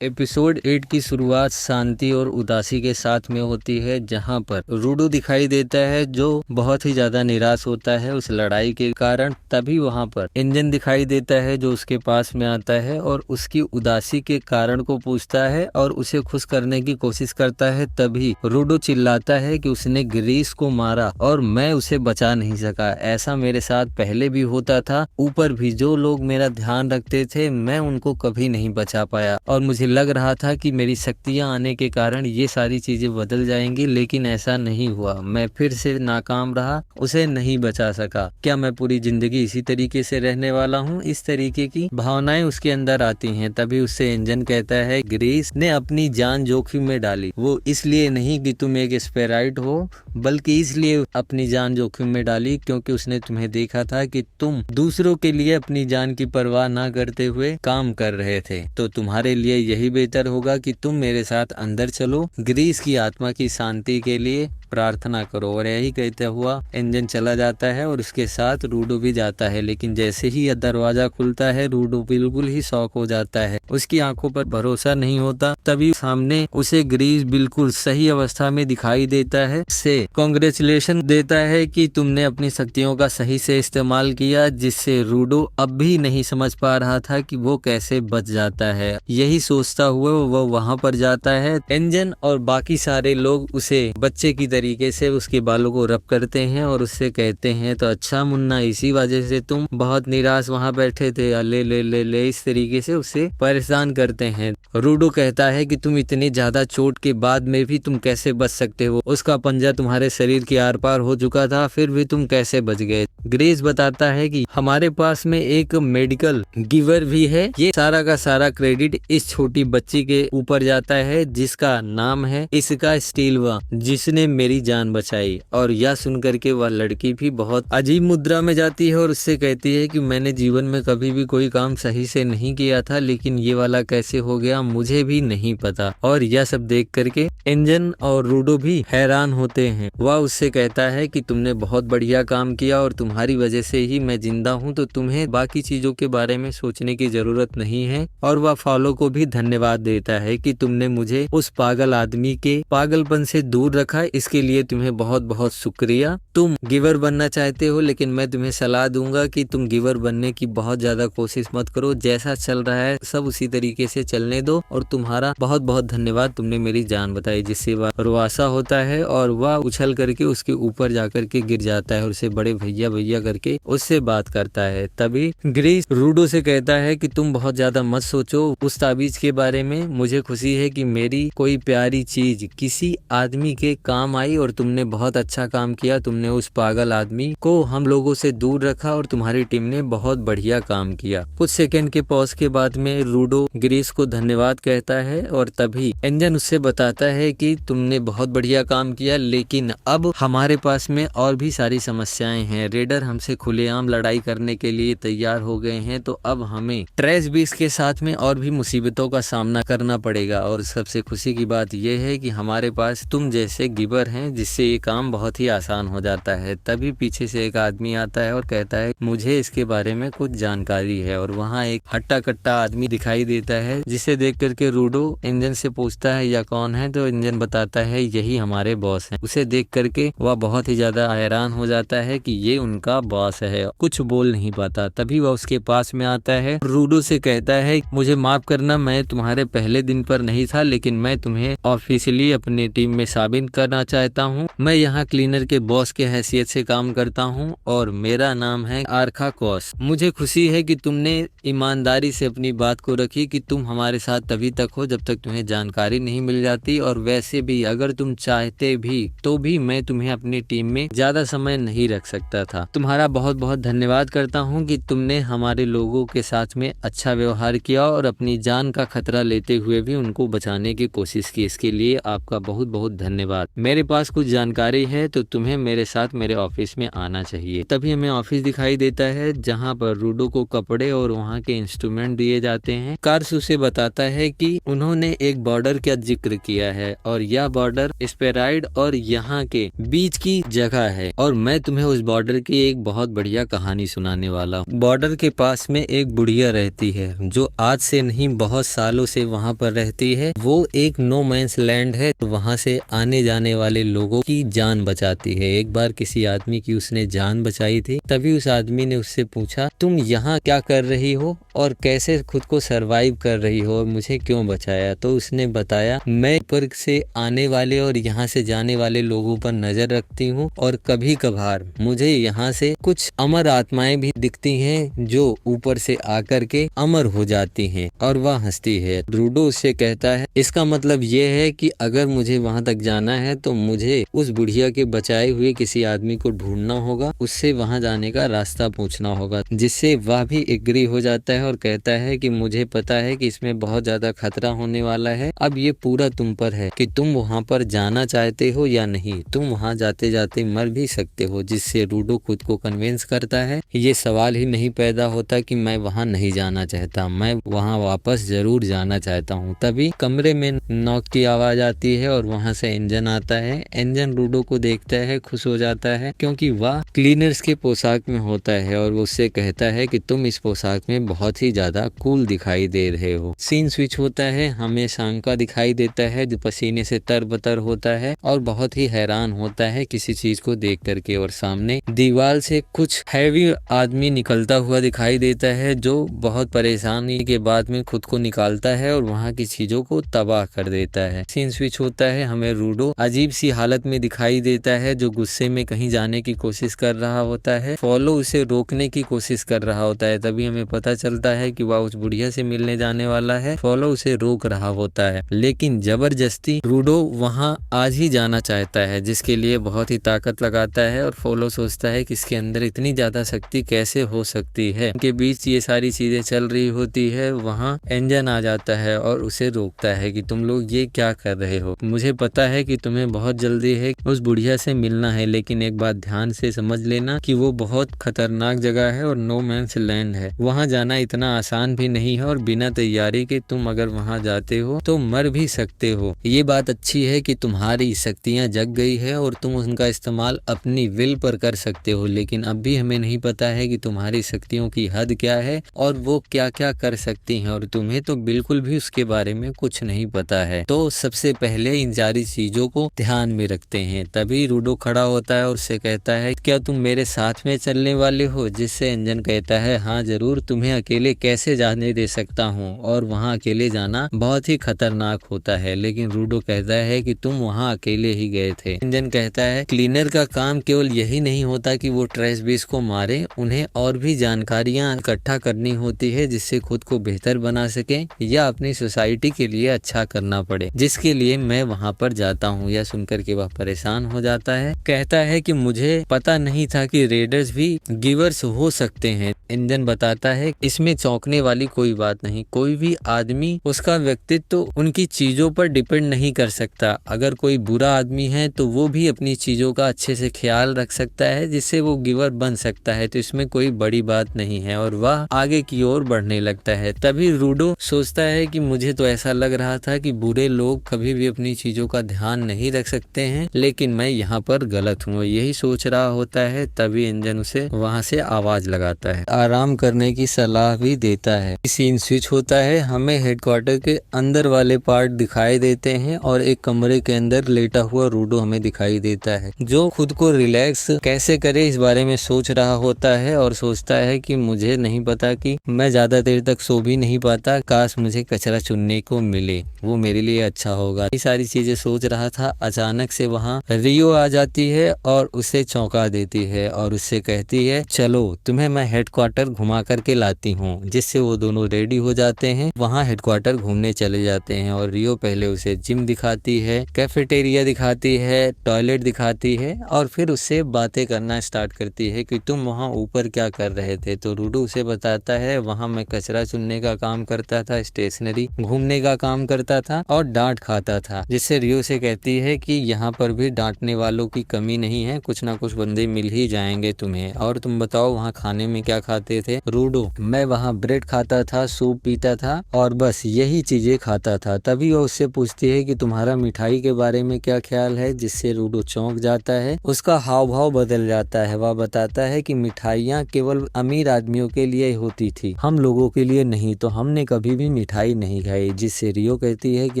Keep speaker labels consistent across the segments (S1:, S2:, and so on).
S1: Episode 8 की शुरुआत शांति और उदासी के साथ में होती है, जहां पर रूडो दिखाई देता है जो बहुत ही ज्यादा निराश होता है उस लड़ाई के कारण। तभी वहां पर इंजन दिखाई देता है जो उसके पास में आता है और उसकी उदासी के कारण को पूछता है और उसे खुश करने की कोशिश करता है। तभी रूडो चिल्लाता है कि उसने ग्रीस को मारा और मैं उसे बचा नहीं सका। ऐसा मेरे साथ पहले भी होता था, ऊपर भी जो लोग मेरा ध्यान रखते थे मैं उनको कभी नहीं बचा पाया और मुझे लग रहा था कि मेरी शक्तियां आने के कारण ये सारी चीजें बदल जाएंगी, लेकिन ऐसा नहीं हुआ। मैं फिर से नाकाम रहा, उसे नहीं बचा सका। क्या मैं पूरी जिंदगी इसी तरीके से रहने वाला हूँ? इस तरीके की भावनाएं उसके अंदर आती हैं। तभी उससे इंजन कहता है ग्रीस ने अपनी जान जोखिम में डाली, वो इसलिए नहीं कि तुम एक स्पेराइट हो, बल्कि इसलिए अपनी जान जोखिम में डाली क्योंकि उसने तुम्हें देखा था कि तुम दूसरों के लिए अपनी जान की परवाह ना करते हुए काम कर रहे थे। तो तुम्हारे लिए यही बेहतर होगा कि तुम मेरे साथ अंदर चलो, ग्रीस की आत्मा की शांति के लिए प्रार्थना करो। और यही कहते हुआ इंजन चला जाता है और उसके साथ रूडो भी जाता है। लेकिन जैसे ही यह दरवाजा खुलता है रूडो बिल्कुल ही शॉक हो जाता है, उसकी आंखों पर भरोसा नहीं होता। तभी सामने उसे ग्रीस बिल्कुल सही अवस्था में दिखाई देता है। से कांग्रेचुलेशन देता है कि तुमने अपनी शक्तियों का सही से इस्तेमाल किया, जिससे रूडो अब भी नहीं समझ पा रहा था कि वो कैसे बच जाता है। यही सोचता हुआ वो वहां पर जाता है। इंजन और बाकी सारे लोग उसे बच्चे की तरीके से उसके बालों को रब करते हैं और उससे कहते हैं तो अच्छा मुन्ना, इसी वजह से तुम बहुत निराश वहां बैठे थे, ले ले ले ले, इस तरीके से उसे परेशान करते हैं। रूडो कहता है कि तुम इतनी ज्यादा चोट के बाद में भी तुम कैसे बच सकते हो, उसका पंजा तुम्हारे शरीर के आर पार हो चुका था, फिर भी तुम कैसे बच गए। ग्रेस बताता है कि हमारे पास में एक मेडिकल गिवर भी है, ये सारा का सारा क्रेडिट इस छोटी बच्ची के ऊपर जाता है जिसका नाम है इसका स्टीलवा, जिसने मेरी जान बचाई। और यह सुनकर के वह लड़की भी बहुत अजीब मुद्रा में जाती है और उससे कहती है कि मैंने जीवन में कभी भी कोई काम सही से नहीं किया था, लेकिन ये वाला कैसे हो गया मुझे भी नहीं पता। और यह सब देख करके इंजन और रूडो भी हैरान होते हैं। वह उससे कहता है कि तुमने बहुत बढ़िया काम किया और तुम्हारी वजह से ही मैं जिंदा हूँ, तो तुम्हें बाकी चीजों के बारे में सोचने की जरूरत नहीं है। और वह फॉलो को भी धन्यवाद देता है कि तुमने मुझे उस पागल आदमी के पागलपन से दूर रखा, इसके लिए तुम्हें बहुत बहुत शुक्रिया। तुम गिवर बनना चाहते हो, लेकिन मैं तुम्हें सलाह दूंगा कि तुम गिवर बनने की बहुत ज्यादा कोशिश मत करो। जैसा चल रहा है सब उसी तरीके से चलने दो। और तुम्हारा बहुत बहुत धन्यवाद, तुमने मेरी जान बताई। जिससे वह रुआसा होता है और वह उछल करके उसके ऊपर जाकर के गिर जाता है और उसे बड़े भैया भैया करके उससे बात करता है। तभी ग्रीस रूडो से कहता है कि तुम बहुत ज्यादा मत सोचो उस ताबीज के बारे में, मुझे खुशी है कि मेरी कोई प्यारी चीज किसी आदमी के काम आई और तुमने बहुत अच्छा काम किया। तुमने उस पागल आदमी को हम लोगों से दूर रखा और तुम्हारी टीम ने बहुत बढ़िया काम किया। कुछ सेकंड के पॉज के बाद में रूडो ग्रीस को धन्यवाद कहता है और तभी इंजन उससे बताता है कि तुमने बहुत बढ़िया काम किया, लेकिन अब हमारे पास में और भी सारी समस्याएं हैं। रेडर हमसे खुलेआम लड़ाई करने के लिए तैयार हो गए हैं, तो अब हमें ट्रेस बीस के साथ में और भी मुसीबतों का सामना करना पड़ेगा। और सबसे खुशी की बात यह है कि हमारे पास तुम जैसे गिवर हैं, जिससे ये काम बहुत ही आसान हो जाता है। तभी पीछे से एक आदमी आता है और कहता है मुझे इसके बारे में कुछ जानकारी है। और वहाँ एक हट्टा कट्टा आदमी दिखाई देता है, जिसे देख करके रूडो इंजन से पूछता है यह कौन है, तो इंजन बताता है यही हमारे बॉस हैं। उसे देख करके वह बहुत ही ज्यादा हैरान हो जाता है कि ये उनका बॉस है, कुछ बोल नहीं पाता। तभी वह उसके पास में आता है, रूडो से कहता है मुझे माफ करना, मैं तुम्हारे पहले दिन पर नहीं था, लेकिन मैं तुम्हें ऑफिशियली अपनी टीम में शामिल करना चाहता हूँ। मैं यहाँ क्लीनर के बॉस के हैसियत से काम करता हूँ और मेरा नाम है आर्खा कॉस। मुझे खुशी है कि तुमने ईमानदारी से अपनी बात को रखी कि तुम हमारे साथ तभी तक हो जब तक तुम्हें जानकारी नहीं मिल जाती, और वैसे भी अगर तुम चाहते भी तो भी मैं तुम्हें अपनी टीम में ज्यादा समय नहीं रख सकता था। तुम्हारा बहुत बहुत धन्यवाद करता हूँ कि तुमने हमारे लोगों के साथ में अच्छा व्यवहार किया और अपनी जान का खतरा लेते हुए भी उनको बचाने की कोशिश की। इसके लिए आपका बहुत बहुत धन्यवाद। मेरे पास कुछ जानकारी है, तो तुम्हें मेरे साथ मेरे ऑफिस में आना चाहिए। तभी हमें ऑफिस दिखाई देता है, जहाँ पर रूडो को कपड़े और वहाँ के इंस्ट्रूमेंट दिए जाते हैं। कार्स उसे बताता है कि उन्होंने एक बॉर्डर का जिक्र किया है है और यह बॉर्डर स्पेराइड और यहाँ के बीच की जगह है और मैं तुम्हें उस बॉर्डर की एक बहुत बढ़िया कहानी सुनाने वाला हूँ। बॉर्डर के पास में एक बुढ़िया रहती है जो आज से नहीं बहुत सालों से वहाँ पर रहती है। वो एक नो मैंस लैंड है, तो वहाँ से आने जाने वाले लोगों की जान बचाती है। एक बार किसी आदमी की उसने जान बचाई थी, तभी उस आदमी ने उससे पूछा तुम यहाँ क्या कर रही हो और कैसे खुद को सरवाइव कर रही हो और मुझे क्यों बचाया। तो उसने बताया मैं ऊपर से आने वाले और यहाँ से जाने वाले लोगों पर नजर रखती हूँ और कभी कभार मुझे यहाँ से कुछ अमर आत्माएं भी दिखती हैं जो ऊपर से आकर के अमर हो जाती हैं। और वह हंसती है। रूडो उससे कहता है इसका मतलब ये है कि अगर मुझे वहां तक जाना है तो मुझे उस बुढ़िया के बचाए हुए किसी आदमी को ढूंढना होगा, उससे वहां जाने का रास्ता पूछना होगा। जिससे वह भी एग्री हो जाता है और कहता है कि मुझे पता है कि इसमें बहुत ज्यादा खतरा होने वाला है, अब ये पूरा तुम पर है कि तुम वहां पर जाना चाहते हो या नहीं। तुम वहां जाते जाते मर भी सकते हो। जिससे रूडो खुद को कन्विंस करता है, ये सवाल ही नहीं पैदा होता कि मैं वहां नहीं जाना चाहता, मैं वहां वापस जरूर जाना चाहता हूँ। तभी कमरे में नॉक की आवाज आती है और वहां से इंजन आता है। इंजन रूडो को देखता है, खुश हो जाता है क्योंकि वह क्लीनर्स के पोशाक में होता है और वो उससे कहता है कि तुम इस पोशाक में बहुत ही ज्यादा कूल दिखाई दे रहे हो। सीन स्विच होता है, हमें शांका दिखाई देता है जो पसीने से तरबतर होता है और बहुत ही हैरान होता है किसी चीज को देख करके। और सामने दीवार से कुछ हैवी आदमी निकलता हुआ दिखाई देता है जो बहुत परेशानी के बाद में खुद को निकालता है और वहाँ की चीजों को तबाह कर देता है। सीन स्विच होता है, हमें रूडो अजीब सी हालत में दिखाई देता है जो गुस्से में कहीं जाने की कोशिश कर रहा होता है। फॉलो उसे रोकने की कोशिश कर रहा होता है। तभी हमें पता चलता है कि वह उस बुढ़िया से मिलने जाने वाला है। फॉलो उसे रोक रहा होता है लेकिन जबरदस्ती रूडो वहाँ आज ही जाना चाहता है, जिसके लिए बहुत ही ताकत लगाता है। और फॉलो सोचता है कि इसके अंदर इतनी ज्यादा शक्ति कैसे हो सकती है। उनके बीच ये सारी चीजें चल रही होती है। वहाँ इंजन आ जाता है और उसे रोकता है कि तुम लोग ये क्या कर रहे हो। मुझे पता है कि तुम्हें बहुत जल्दी है उस बुढ़िया से मिलना है, लेकिन एक बात ध्यान से समझ लेना कि वो बहुत खतरनाक जगह है और नो मैंस लैंड है। वहाँ जाना इतना आसान भी नहीं है और बिना तैयारी के तुम अगर वहाँ जाते हो तो मर भी सकते हो। ये बात अच्छी है कि तुम्हारी शक्तियाँ जग गई है और तुम उनका इस्तेमाल अपनी विल पर कर सकते हो, लेकिन अब भी हमें नहीं पता है कि तुम्हारी शक्तियों की हद क्या है और वो क्या क्या कर सकती हैं और तुम्हें तो बिल्कुल भी उसके बारे में कुछ नहीं पता है। तो सबसे पहले इन सारी चीजों को ध्यान में रखते हैं। तभी रूडो खड़ा होता है और उससे कहता है क्या तुम मेरे साथ में चलने वाले हो। जिससे इंजन कहता है हाँ जरूर, तुम्हें अकेले कैसे जाने दे सकता हूँ और वहाँ अकेले जाना बहुत ही खतरनाक होता है। लेकिन रूडो कहता है कि तुम वहाँ अकेले ही गए थे। इंजन कहता है क्लीनर का काम केवल यही नहीं होता कि वो ट्रैश बीस को मारे, उन्हें और भी जानकारियां इकट्ठा करनी होती है जिससे खुद को बेहतर बना सके या अपनी सोसाइटी के लिए अच्छा करना पड़े, जिसके लिए मैं वहां पर जाता हूँ। यह सुनकर के वह परेशान हो जाता है, कहता है कि मुझे पता नहीं था कि रेडर्स भी गिवर्स हो सकते हैं। इंजन बताता है इसमें चौंकने वाली कोई बात नहीं, कोई भी आदमी उसका व्यक्तित्व तो उनकी चीजों पर डिपेंड नहीं कर सकता। अगर कोई बुरा आदमी है तो वो भी अपनी चीजों का अच्छे से ख्याल रख सकता है जिससे वो गिवर बन सकता है, तो इसमें कोई बड़ी बात नहीं है। और वह आगे की ओर बढ़ने लगता है। तभी रूडो सोचता है कि मुझे तो ऐसा लग रहा था कि बुरे लोग कभी भी अपनी चीजों का ध्यान नहीं रख सकते हैं, लेकिन मैं यहाँ पर गलत हूँ, यही सोच रहा होता है। तभी इंजन उसे वहाँ से आवाज लगाता है, आराम करने की सलाह भी देता है। सीन स्विच होता है, हमें हेडक्वार्टर के अंदर वाले पार्ट दिखाई देते हैं और एक कमरे के अंदर लेटा हुआ रूडो हमें दिखाई देता है जो खुद को रिलैक्स कैसे करे इस बारे में सोच रहा होता है और सोचता है कि मुझे नहीं पता कि मैं ज्यादा देर तक सो भी नहीं पाता, काश मुझे कचरा चुनने को मिले, वो मेरे लिए अच्छा होगा। ये सारी चीजें सोच रहा था। अचानक से वहाँ रियो आ जाती है और उसे चौंका देती है और उससे कहती है चलो तुम्हें मैं हेडक्वार्टर घुमा करके लाती हूँ। जिससे वो दोनों रेडी हो जाते हैं, वहाँ हेडक्वार्टर घूमने चले जाते हैं। और रियो पहले उसे जिम दिखाती है, कैफेटेरिया दिखाती है, टॉयलेट दिखाती है और फिर उससे बातें करना स्टार्ट करती है कि तुम वहाँ ऊपर क्या कर रहे थे। तो रूडो उसे बताता है वहाँ मैं कचरा चुनने का काम करता था, स्टेशनरी घूमने का काम करता था और डांट खाता था। जिससे रियो से कहती है कि यहाँ पर भी डांटने वालों की कमी नहीं है, कुछ ना कुछ बंदे मिल ही जाएंगे तुम्हें। और तुम बताओ वहाँ खाने में क्या खाते थे। रूडो मैं वहाँ ब्रेड खाता था, सूप पीता था और बस यही चीजें खाता था। तभी वो उससे पूछती है है कि तुम्हारा मिठाई के बारे में क्या ख्याल है, जिससे रूडो चौंक जाता है। उसका हाव भाव बदल जाता है। वह बताता है कि मिठाइयाँ केवल अमीर आदमियों के लिए होती थी, हम लोगों के लिए नहीं, तो हमने कभी भी मिठाई नहीं खाई। जिससे रियो कहती है कि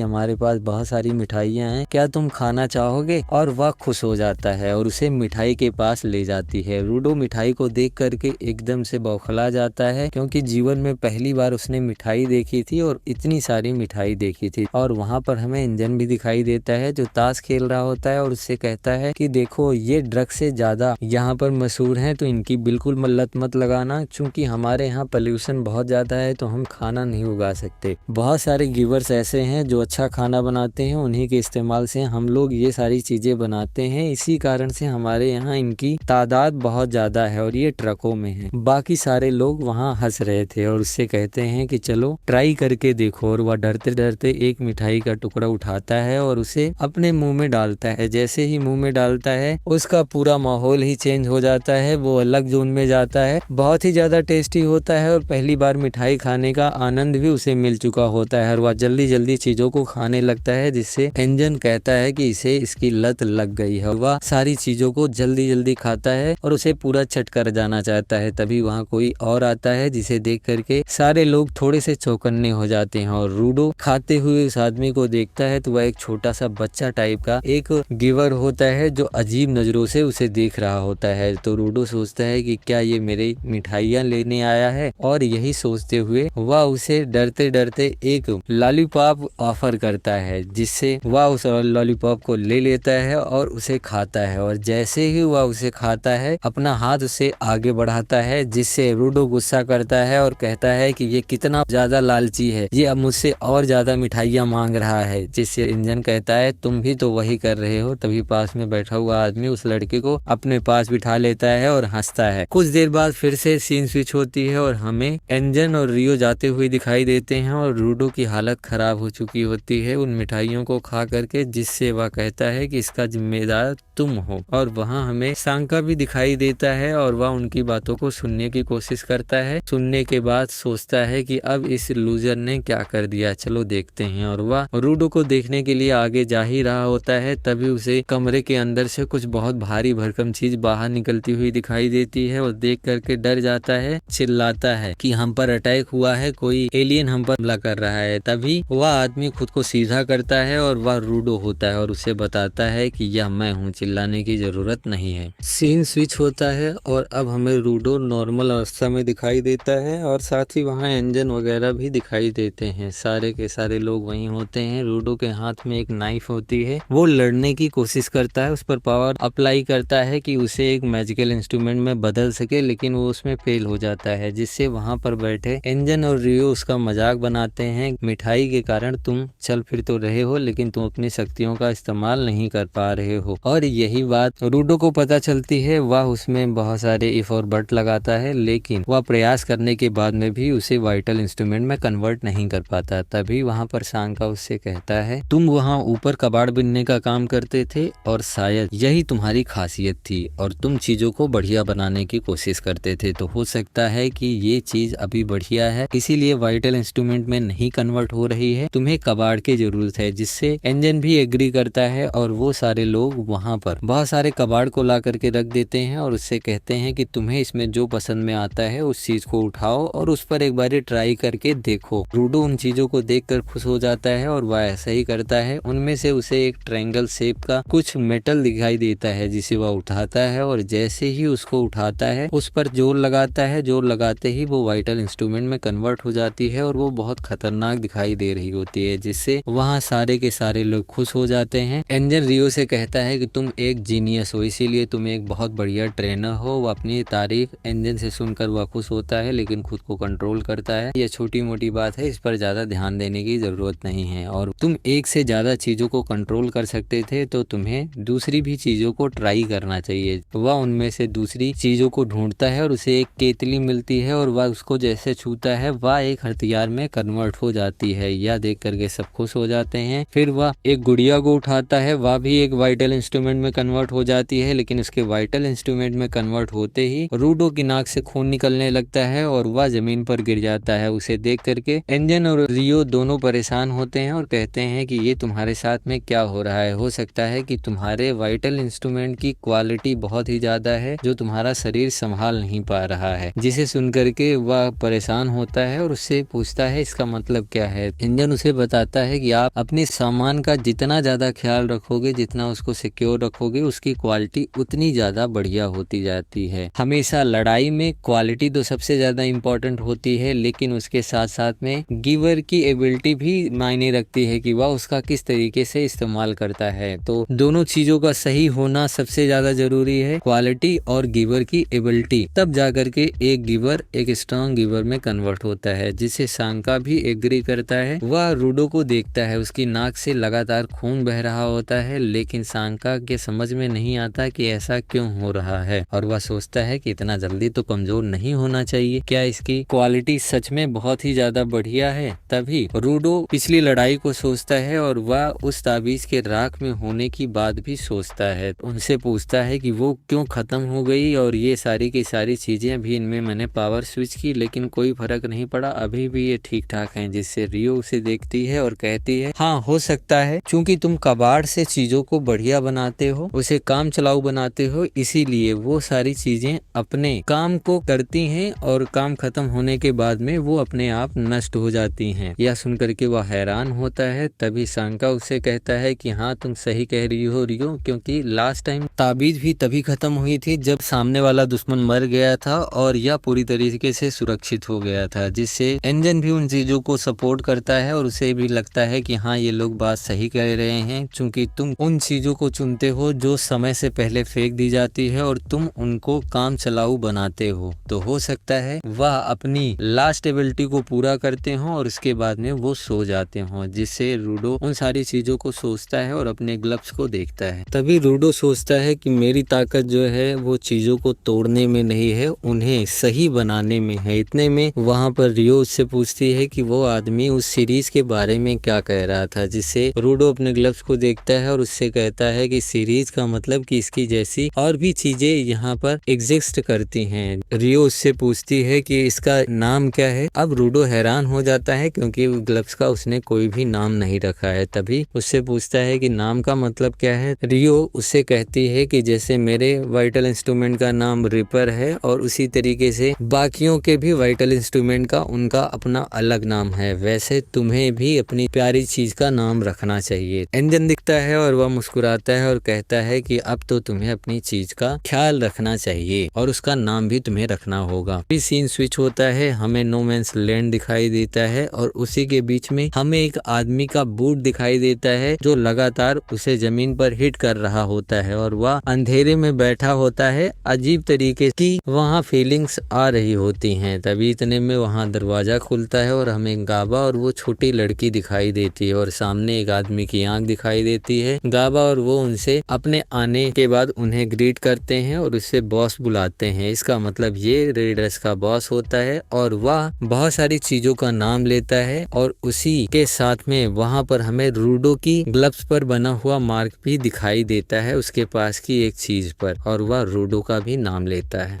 S1: हमारे पास बहुत सारी मिठाइयाँ हैं, क्या तुम खाना चाहोगे? और वह खुश हो जाता है और उसे मिठाई के पास ले जाती है। रूडो मिठाई को देख करके एकदम से बौखला जाता है, क्योंकि जीवन में पहली बार उसने मिठाई देखी थी और इतनी सारी मिठाई देखी थी। और वहाँ पर हमें इंजन भी दिखाई देता है जो ताश खेल रहा होता है और उससे कहता है कि देखो, ये ड्रग से ज्यादा यहाँ पर मशहूर हैं, तो इनकी बिल्कुल लत मत लगाना, क्योंकि हमारे यहाँ पोल्यूशन बहुत ज्यादा है, तो हम खाना नहीं उगा सकते। बहुत सारे गिवर्स ऐसे हैं जो अच्छा खाना बनाते हैं, उन्हीं के इस्तेमाल से हम लोग ये सारी चीजें बनाते हैं। इसी कारण से हमारे यहाँ इनकी तादाद बहुत ज्यादा है और ये ट्रकों में है। बाकी सारे लोग वहाँ हंस रहे थे और उससे कहते हैं कि चलो ट्राई करके देखो। और वह डरते डरते एक मिठाई का टुकड़ा उठाता है और उसे अपने मुंह में डालता है। जैसे ही मुंह में डालता है उसका पूरा माहौल ही चेंज हो जाता है, वो अलग जोन में जाता है। बहुत ही ज्यादा टेस्टी होता है और पहली बार मिठाई खाने का आनंद भी उसे मिल चुका होता है और वह जल्दी जल्दी चीजों को खाने लगता है, जिससे एंजन कहता है कि इसे इसकी लत लग गई है। वह सारी चीजों को जल्दी जल्दी खाता है और उसे पूरा चट कर जाना चाहता है। तभी वहाँ कोई और आता है, जिसे देख करके सारे लोग थोड़े से चौकन्ने हो जाते हैं। और रूडो खाते हुए उस आदमी को देखता है तो वह एक छोटा सा बच्चा टाइप का एक गिवर होता है जो अजीब नजरों से उसे देख रहा होता है। तो रूडो सोचता है कि क्या ये मेरे मिठाइयाँ लेने आया है, और यही सोचते हुए वह उसे डरते डरते एक लॉलीपॉप ऑफर करता है, जिससे वह उस लॉलीपॉप को ले लेता है और उसे खाता है। और जैसे ही वह उसे खाता है अपना हाथ उसे आगे बढ़ाता है, जिससे रूडो गुस्सा करता है और कहता है कि ये कितना ज्यादा लालची है, ये अब मुझसे और ज्यादा मिठाइयाँ मांग रहा है। जिससे इंजन कहता है तुम भी तो वही कर रहे हो। तभी पास में बैठा हुआ आदमी उस लड़के को अपने पास बिठा लेता है और हंसता है। कुछ देर बाद फिर से सीन स्विच होती है और हमें इंजन और रियो जाते हुए दिखाई देते हैं और रूडो की हालत खराब हो चुकी होती है उन मिठाइयों को खा करके, जिससे वह कहता है कि इसका जिम्मेदार तुम हो। और वहाँ हमें सांका भी दिखाई देता है और वह उनकी बातों को सुनने की कोशिश करता है। सुनने के बाद सोचता है कि अब इस लूजर ने क्या कर दिया, चलो देखते हैं। और वह रूडो को देखने के लिए आगे जा ही रहा होता है, तभी उसे कमरे के अंदर से कुछ बहुत भारी भरकम चीज बाहर निकलती हुई दिखाई देती है और देख करके डर जाता है, चिल्लाता है कि हम पर अटैक हुआ है, कोई एलियन हम पर हमला कर रहा है। तभी वह आदमी खुद को सीधा करता है और वह रूडो होता है और उसे बताता है कि यह मैं हूँ, चिल्लाने की जरूरत नहीं है। सीन स्विच होता है और अब हमें रूडो नॉर्मल अवस्था में दिखाई देता है और साथ ही वहाँ इंजन वगैरह भी दिखाई देते हैं। सारे के सारे लोग वहीं होते हैं। रूडो के हाथ में एक नाइफ होती है, वो लड़ने की कोशिश करता है, उस पर पावर अप्लाई करता है कि उसे एक मैजिकल इंस्ट्रूमेंट में बदल सके, लेकिन वो उसमें फेल हो जाता है। जिससे वहाँ पर बैठे इंजन और रियो उसका मजाक बनाते हैं, मिठाई के कारण तुम चल फिर तो रहे हो, लेकिन तुम अपनी शक्तियों का इस्तेमाल नहीं कर पा रहे हो। और यही बात रूडो को पता चलती है। वह उसमें बहुत सारे इफ और बट लगाता है, लेकिन वह प्रयास करने के बाद में भी उसे वाइटल इंस्ट्रूमेंट में कन्वर्ट नहीं कर पाता। तभी वहाँ पर सांका उससे कहता है तुम वहाँ ऊपर कबाड़ बिनने का काम करते थे और शायद यही तुम्हारी खासियत थी और तुम चीजों को बढ़िया बनाने की कोशिश करते थे, तो हो सकता है कि ये चीज अभी बढ़िया है, इसीलिए वाइटल इंस्ट्रूमेंट में नहीं कन्वर्ट हो रही है, तुम्हें कबाड़ की जरूरत है। जिससे इंजन भी एग्री करता है और वो सारे लोग वहाँ पर बहुत सारे कबाड़ को ला करके रख देते हैं और उससे कहते हैं कि तुम्हें इसमें जो पसंद में आता है उस चीज को उठाओ और उस पर एक बार ट्राई करके देखो। रूडो उन चीजों को देखकर खुश हो जाता है और वह ऐसा ही करता है। उनमें से उसे एक ट्रायंगल शेप का कुछ मेटल दिखाई देता है, जिसे वह उठाता है और जैसे ही उसको उठाता है उस पर जोर लगाता है। जोर लगाते ही वो वाइटल इंस्ट्रूमेंट में कन्वर्ट हो जाती है और वो बहुत खतरनाक दिखाई दे रही होती है, जिससे वहाँ सारे के सारे लोग खुश हो जाते हैं। इंजन रियो से कहता है कि तुम एक जीनियस हो, इसीलिए तुम एक बहुत बढ़िया ट्रेनर हो। वो अपनी तारीफ इंजन से सुनकर वह खुश होता है, लेकिन खुद को कंट्रोल करता है। ये छोटी मोटी बात है, इस पर ज्यादा ध्यान देने की जरूरत नहीं है। और तुम एक से ज्यादा चीजों को कंट्रोल कर सकते थे, तो तुम्हें दूसरी भी चीजों को ट्राई करना चाहिए। वह उनमें से दूसरी चीजों को ढूंढता है और उसे एक केतली मिलती है और वह उसको जैसे छूता है वह एक हथियार में कन्वर्ट हो जाती है। यह देख करके सब खुश हो जाते हैं। फिर वह एक गुड़िया को उठाता है, वह भी एक वाइटल इंस्ट्रूमेंट में कन्वर्ट हो जाती है, लेकिन उसके वाइटल इंस्ट्रूमेंट में कन्वर्ट होते ही रूडो की नाक से खून निकलने लगता है और वह जमीन पर गिर जाता है। उसे देख करके इंजन और रियो दोनों परेशान होते हैं और कहते हैं कि ये तुम्हारे साथ में क्या हो रहा है। हो सकता है कि तुम्हारे वाइटल इंस्ट्रूमेंट की क्वालिटी बहुत ही ज्यादा है जो तुम्हारा शरीर संभाल नहीं पा रहा है, जिसे सुन करके वह परेशान होता है और उससे पूछता है इसका मतलब क्या है। इंजन उसे बताता है कि आप अपने सामान का जितना ज्यादा ख्याल रखोगे, जितना उसको सिक्योर रखोगे, उसकी क्वालिटी उतनी ज्यादा बढ़िया होती जाती है। हमेशा लड़ाई में क्वालिटी तो सबसे ज्यादा इम्पोर्टेंट होती है, लेकिन उसके साथ साथ में गिवर की एबिलिटी भी मायने रखती है कि वह उसका किस तरीके से इस्तेमाल करता है। तो दोनों चीजों का सही होना सबसे ज्यादा जरूरी है, क्वालिटी और गिवर की एबिलिटी। तब जाकर के एक गिवर एक स्ट्रॉन्ग गिवर में कन्वर्ट होता है, जिसे सांका भी एग्री करता है। वह रूडो को देखता है, उसकी नाक से लगातार खून बह रहा होता है, लेकिन सांका के समझ में नहीं आता कि ऐसा क्यों हो रहा है और वह सोचता है कि इतना जल्दी तो कमजोर नहीं होना चाहिए, क्या इसकी क्वालिटी सच में बहुत ही ज्यादा बढ़िया है। तभी रूडो पिछली लड़ाई को सोचता है और वह उस ताबीज के राख में होने की बात भी सोचता है। उनसे पूछता है कि वो क्यों खत्म हो गई और ये सारी की सारी चीजें भी, इनमें मैंने पावर स्विच की लेकिन कोई फर्क नहीं पड़ा, अभी भी ये ठीक ठाक हैं। जिससे रियो उसे देखती है और कहती है हाँ हो सकता है, क्योंकि तुम कबाड़ से चीजों को बढ़िया बनाते हो, उसे काम चलाऊ बनाते हो, इसीलिए वो सारी चीजें अपने काम को करती हैं और काम खत्म होने के बाद में वो अपने आप नष्ट हो जाती हैं। यह सुनकर के वह हैरान होता है। तभी सांका उसे कहता है कि हाँ तुम सही कह रही हो रियो, क्योंकि लास्ट टाइम ताबीज भी तभी खत्म हुई थी जब सामने वाला दुश्मन मर गया था और यह पूरी तरीके से सुरक्षित हो गया था, जिससे एंजन भी उन चीजों को सपोर्ट करता है और उसे भी लगता है कि हाँ ये लोग बात सही कह रहे हैं, क्योंकि तुम उन चीजों को चुनते हो जो समय से पहले फेंक दी जाती है और तुम उनको काम चलाऊ बनाते हो। तो हो सकता है वह अपनी लास्ट एबिलिटी को पूरा करते हो और उसके बाद में वो सो जाते हो, जिससे रूडो उन सारी चीजों को सोचता है और अपने ग्लव्स को देखता है। तभी रूडो सोचता है कि मेरी ताकत जो है वो चीजों को तोड़ने में नहीं है, उन्हें सही बनाने में है। इतने में वहाँ पर रियो उससे पूछती है कि वो आदमी उस सीरीज के बारे में क्या कह रहा था, जिससे रूडो अपने ग्लव्स को देखता है और उससे कहता है कि सीरीज का मतलब कि इसकी जैसी और भी चीजें यहाँ पर एग्जिस्ट करती हैं। रियो उससे पूछती है कि इसका नाम क्या है। अब रूडो हैरान हो जाता है क्योंकि ग्लव्स का उसने कोई भी नाम नहीं रखा है। तभी उससे पूछता है कि नाम का मतलब क्या है। रियो उससे कहती है कि जैसे मेरे वाइटल इंस्ट्रूमेंट का नाम रिपर है और उसी तरीके से बाकियों के भी वाइटल इंस्ट्रूमेंट का उनका अपना अलग नाम है, वैसे तुम्हें भी अपनी प्यारी चीज का नाम रखना चाहिए। एंजन दिखता है और वह मुस्कुराता है और कहता है कि अब तो तुम्हें अपनी चीज का ख्याल रखना चाहिए और उसका नाम भी तुम्हें रखना होगा। फिर सीन स्विच होता है, हमें नो मैंस लैंड दिखाई देता है और उसी के बीच में हमें एक आदमी का बूट दिखाई देता है जो लगातार उसे जमीन पर हिट कर रहा होता है और वह अंधेरे में बैठा होता है। अजीब तरीके की वहाँ फीलिंग्स आ रही होती हैं। तभी इतने में वहाँ दरवाजा खुलता है और हमें गाबा और वो छोटी लड़की दिखाई देती है और सामने एक आदमी की आंख दिखाई देती है। गाबा और वो उनसे अपने आने के बाद उन्हें ग्रीट करते हैं और उससे बॉस बुलाते हैं। इसका मतलब ये रेडर्स का बॉस होता है और वह बहुत सारी चीजों का नाम लेता है और उसी के साथ में वहाँ पर हमें रूडो की ग्लव्स पर बना हुआ मार्क भी दिखाई देता है उसके पास की एक चीज पर, और वह रूडो का भी नाम लेता है।